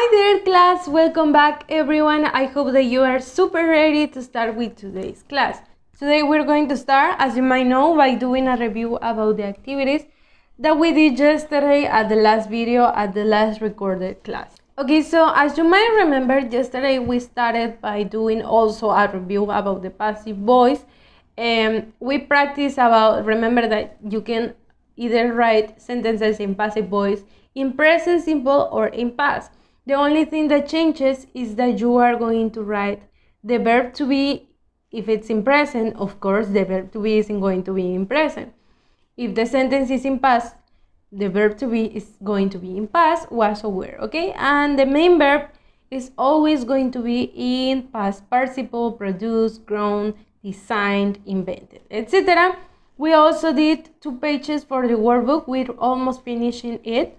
Hi there class, welcome back everyone. I hope that you are super ready to start with today's class. Today we're going to start, as you might know, by doing a review about the activities that we did yesterday at the last video, at the last recorded class. Okay, so as you might remember, yesterday we started by doing also a review about the passive voice. We practiced about, remember that you can either write sentences in passive voice, in present simple, or in past. The only thing that changes is that you are going to write the verb to be. If it's in present, of course, the verb to be isn't going to be in present. If the sentence is in past, the verb to be is going to be in past, was, or were, okay? And the main verb is always going to be in past participle, produced, grown, designed, invented, etc. We also did 2 pages for the workbook. We're almost finishing it.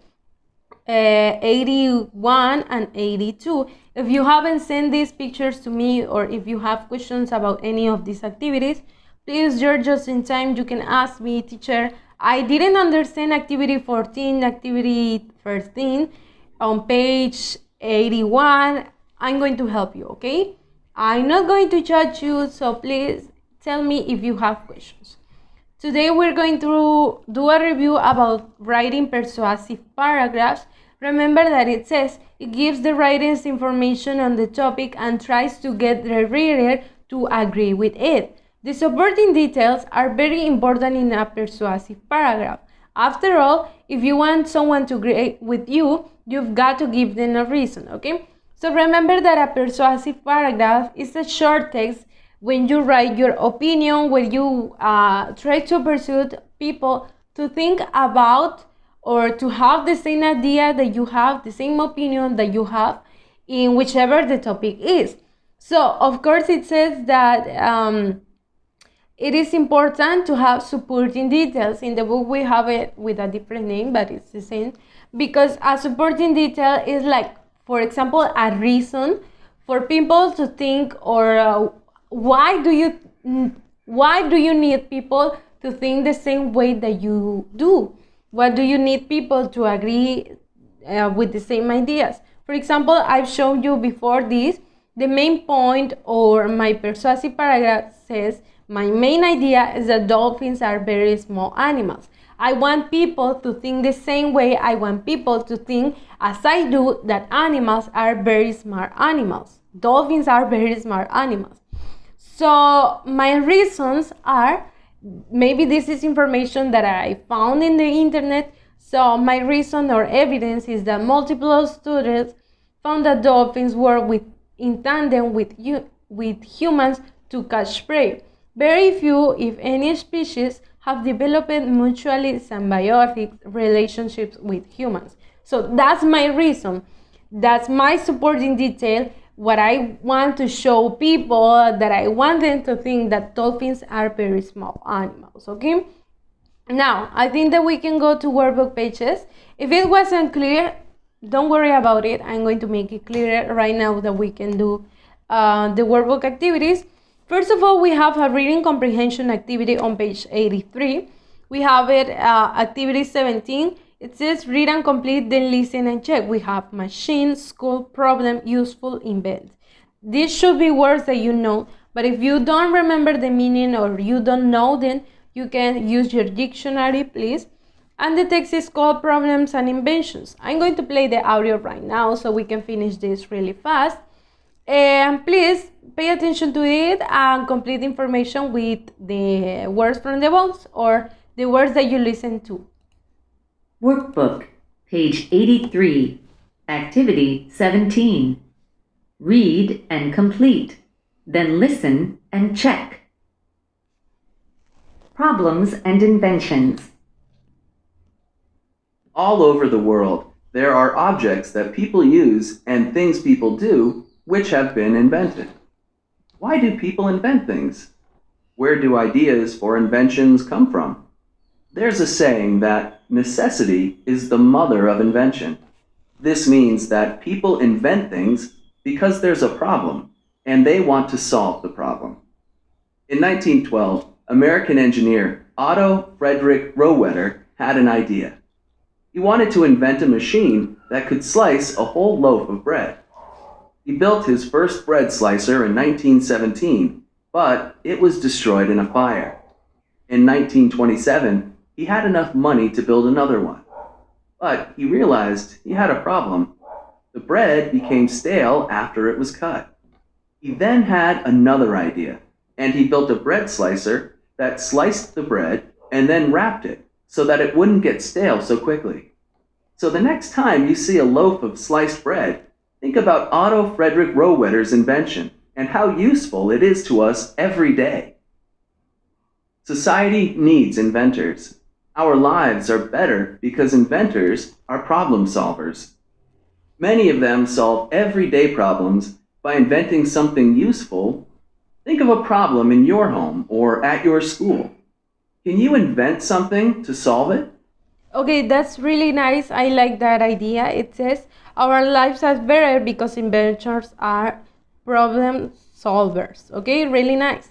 81 and 82. If you haven't sent these pictures to me, or if you have questions about any of these activities, please, you're just in time. You can ask me, teacher, I didn't understand activity 14, activity 13 on page 81. I'm going to help you, okay? I'm not going to judge you, so please tell me if you have questions. Today we're going to do a review about writing persuasive paragraphs. Remember that it says it gives the writer's information on the topic and tries to get the reader to agree with it. The supporting details are very important in a persuasive paragraph. After all, if you want someone to agree with you, you've got to give them a reason, okay? So remember that a persuasive paragraph is a short text when you write your opinion, when you try to persuade people to think about or to have the same idea that you have, the same opinion that you have in whichever the topic is. So, of course, it says that it is important to have supporting details. In the book, we have it with a different name, but it's the same. Because a supporting detail is like, for example, a reason for people to think, or why do you need people to think the same way that you do? What do you need people to agree with the same ideas? For example, I've shown you before this. The main point, or my persuasive paragraph says, my main idea is that dolphins are very small animals. I want people to think the same way. I want people to think as I do, that animals are very smart animals. Dolphins are very smart animals. So my reasons are, maybe this is information that I found in the internet. So my reason or evidence is that multiple studies found that dolphins work in tandem with humans to catch prey. Very few, if any, species have developed mutually symbiotic relationships with humans. So that's my reason. That's my supporting detail. What I want to show people, that I want them to think that dolphins are very small animals, okay? Now, I think that we can go to workbook pages. If it wasn't clear, don't worry about it. I'm going to make it clearer right now that we can do the workbook activities. First of all, we have a reading comprehension activity on page 83. We have it, activity 17. It says read and complete, then listen and check. We have machine, school, problem, useful, invent. These should be words that you know, but if you don't remember the meaning or you don't know them, you can use your dictionary, please. And the text is called Problems and Inventions. I'm going to play the audio right now so we can finish this really fast. And please pay attention to it and complete information with the words from the books or the words that you listen to. Workbook, page 83, activity 17. Read and complete, then listen and check. Problems and inventions. All over the world, there are objects that people use and things people do which have been invented. Why do people invent things? Where do ideas for inventions come from? There's a saying that necessity is the mother of invention. This means that people invent things because there's a problem, and they want to solve the problem. In 1912, American engineer Otto Frederick Rohwedder had an idea. He wanted to invent a machine that could slice a whole loaf of bread. He built his first bread slicer in 1917, but it was destroyed in a fire. In 1927, he had enough money to build another one. But he realized he had a problem. The bread became stale after it was cut. He then had another idea, and he built a bread slicer that sliced the bread and then wrapped it so that it wouldn't get stale so quickly. So the next time you see a loaf of sliced bread, think about Otto Frederick Rohwedder's invention and how useful it is to us every day. Society needs inventors. Our lives are better because inventors are problem solvers. Many of them solve everyday problems by inventing something useful. Think of a problem in your home or at your school. Can you invent something to solve it? Okay, that's really nice. I like that idea. It says our lives are better because inventors are problem solvers. Okay, really nice.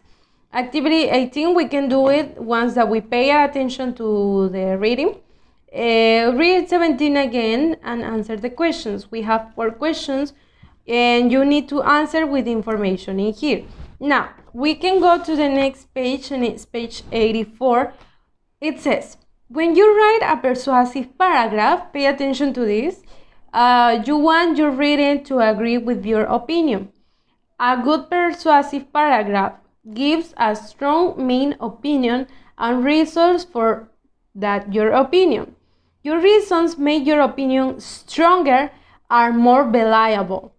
Activity 18, we can do it once that we pay attention to the reading. Read 17 again and answer the questions. We have 4 questions and you need to answer with information in here. Now, we can go to the next page, and it's page 84. It says, when you write a persuasive paragraph, pay attention to this, you want your reading to agree with your opinion. A good persuasive paragraph gives a strong main opinion and reasons for that your opinion. Your reasons make your opinion stronger and more reliable.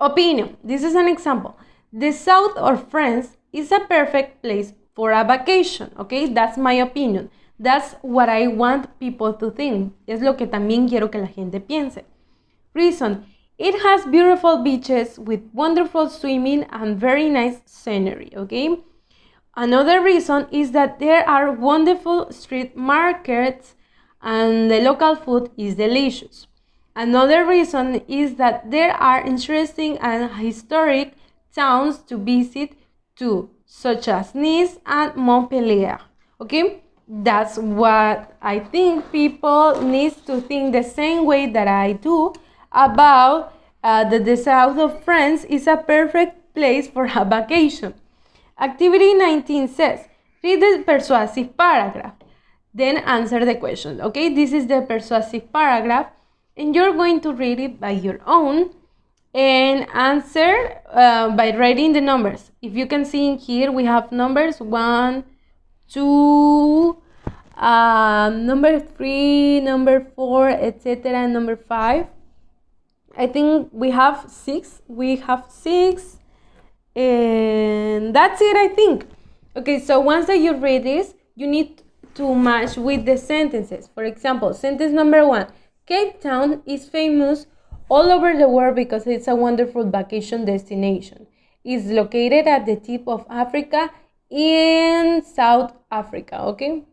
Opinion. This is an example. The south of France is a perfect place for a vacation. Okay, that's my opinion. That's what I want people to think. Es lo que también quiero que la gente piense. Reason. It has beautiful beaches with wonderful swimming and very nice scenery. Okay. Another reason is that there are wonderful street markets and the local food is delicious. Another reason is that there are interesting and historic towns to visit too, such as Nice and Montpellier. Okay, that's what I think people need to think the same way that I do about that the south of France is a perfect place for a vacation. Activity 19 says, read the persuasive paragraph, then answer the question. Okay, this is the persuasive paragraph, and you're going to read it by your own and answer by writing the numbers. If you can see in here, we have numbers 1, 2, number 3, number 4, etc., number 5. I think we have 6. We have 6. And that's it, I think. Okay, so once that you read this, you need to match with the sentences. For example, sentence number 1. Cape Town is famous all over the world because it's a wonderful vacation destination. It's located at the tip of Africa in South Africa, okay?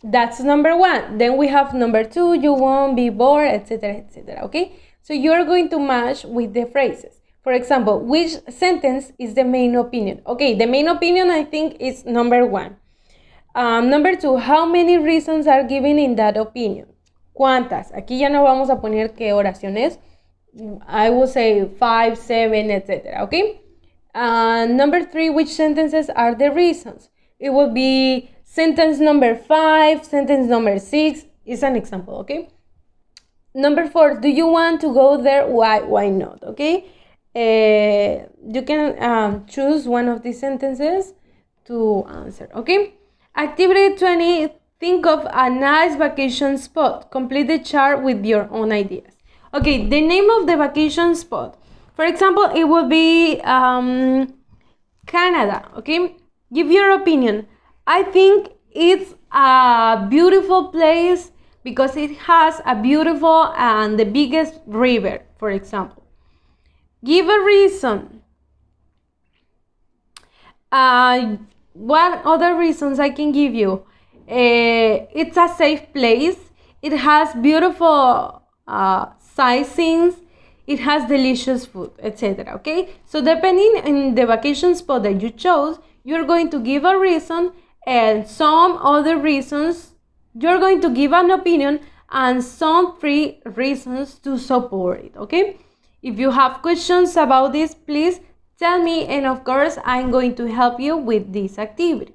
That's number 1. Then we have number 2, you won't be bored, etc., etc., okay? So you're going to match with the phrases. For example, which sentence is the main opinion? Okay, the main opinion I think is number 1. Number 2, how many reasons are given in that opinion? ¿Cuántas? Aquí ya no vamos a poner qué oración es. I will say 5, 7, etc. Okay? Number 3, which sentences are the reasons? It will be sentence number 5, sentence number 6 is an example, okay? Number 4, do you want to go there? Why not? Okay? You can choose one of these sentences to answer, okay? Activity 20, think of a nice vacation spot. Complete the chart with your own ideas. Okay, the name of the vacation spot. For example, it will be Canada, okay? Give your opinion. I think it's a beautiful place because it has a beautiful and the biggest river, for example. Give a reason. What other reasons I can give you? It's a safe place. It has beautiful sightseeing. It has delicious food, etc. Okay? So depending on the vacation spot that you chose, you're going to give a reason, and some other reasons you're going to give an opinion, and some free reasons to support it, okay? If you have questions about this, please tell me, and of course, I'm going to help you with this activity.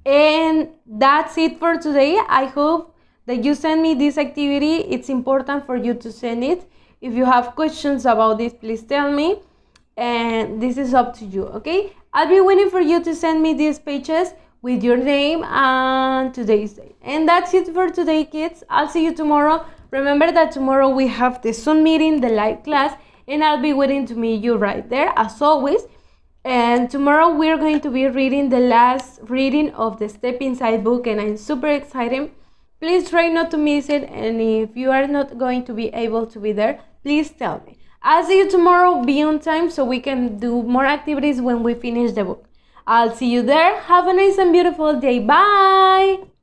And that's it for today. I hope that you send me this activity. It's important for you to send it. If you have questions about this, please tell me. And this is up to you, okay? I'll be waiting for you to send me these pages with your name and today's date. And that's it for today, kids. I'll see you tomorrow. Remember that tomorrow we have the Zoom meeting, the live class, and I'll be waiting to meet you right there, as always. And tomorrow we're going to be reading the last reading of the Step Inside book, and I'm super excited. Please try not to miss it, and if you are not going to be able to be there, please tell me. I'll see you tomorrow. Be on time so we can do more activities when we finish the book. I'll see you there. Have a nice and beautiful day. Bye!